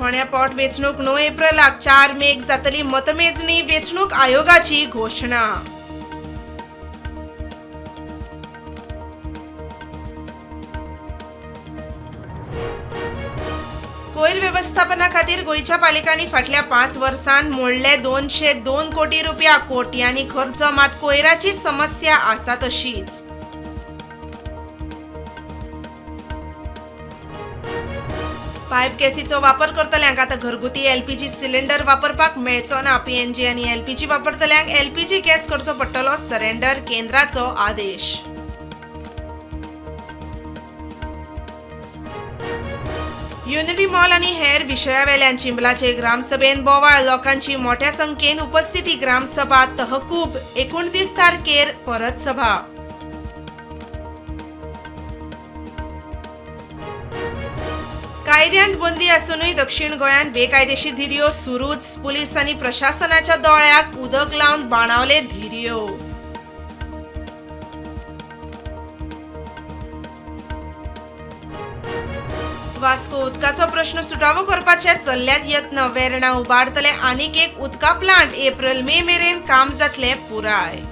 फोंड्या पोट वेंचणूक 9 एप्रिलाक 4 मेक जातली मतमेजणी वेंचणूक आयोगाची घोषणा। कोयर व्यवस्थापना खातीर गोंयच्या पालिकांनी फाटल्या 5 वर्सांत मोडले 202 कोटी रुपया कोट्यांनी खर्च, मात कोयराची समस्या आसा तशीच। पायप गॅसीचो वापर करतल्यांक आतां घरगुती एलपीजी सिलिंडर वापरपाक मेळचो ना। पीएनजी आनी एलपीजी वापरतल्यांक एलपीजी गॅस करचो पडटलो सरेंडर, केंद्राचो आदेश। युनिटी मॉल आनी हेर विशयावेल्यान चिंबलाचे ग्रामसभेन बोवाळ, लोकांची मोठ्या संख्येन उपस्थिती। ग्रामसभा तहकूब, 29 तारखेर परत सभा। कायद्यांत बंदी आसूनय दक्षिण गोंयांत बेकायदेशीर धिरयो सुरूच। पुलीस आनी प्रशासनाच्या दोळ्याक उदक लावन बाणावले धिरयो। वास्को उदकाचो प्रश्न सुटावो करपाचे चल्ल्यात यत्न। वेर्णा उबारतले आनीक एक उदका प्लांट। एप्रिल-मे मेरेन काम जातले पुराय।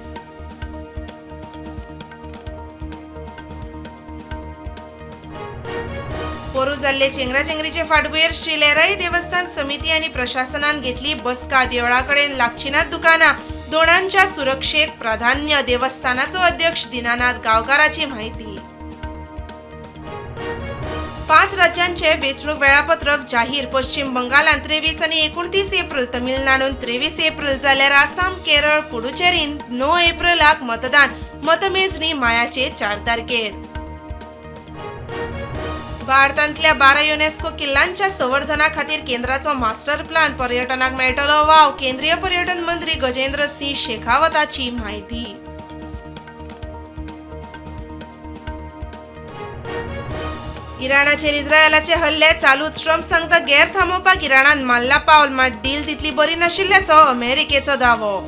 पोरू जाल्ले चेंगराचेंगरीचे फाटभुंयेर श्रीलेराई देवस्थान समिती आनी प्रशासनान घेतली बसका। देवळा कडेन लागचीं नात दुकानां, दोणांच्या सुरक्षेक प्राधान्य। देवस्थानाचो अध्यक्ष दिनानाथ गांवकाराची म्हायती। 5 राज्यांचे वेंचणूक वेळापत्रक जाहीर। पश्चिम बंगालांत 23 आनी 29 एप्रिल, तमिळनाडून 23 एप्रिल जाल्यार आसाम, केरळ, पुडुचेरीन 9 एप्रिलाक मतदान। मतमेजणी मायाचे 4 तारखेर। भारतांतल्या 12 युनेस्को किल्ल्यांच्या संवर्धना खातीर केंद्राचो मास्टर प्लान। पर्यटनाक मेळटलो वाव। केंद्रीय पर्यटन मंत्री गजेंद्र सिंह शेखावताची म्हायती। इराणाचेर इस्रायलाचे हल्ले चालूच। ट्रम्प सांगता गैर थांबोवपाक इराणान मारला पावल, मात डील तितली बरी नाशिल्ल्याचो अमेरिकेचो दावो।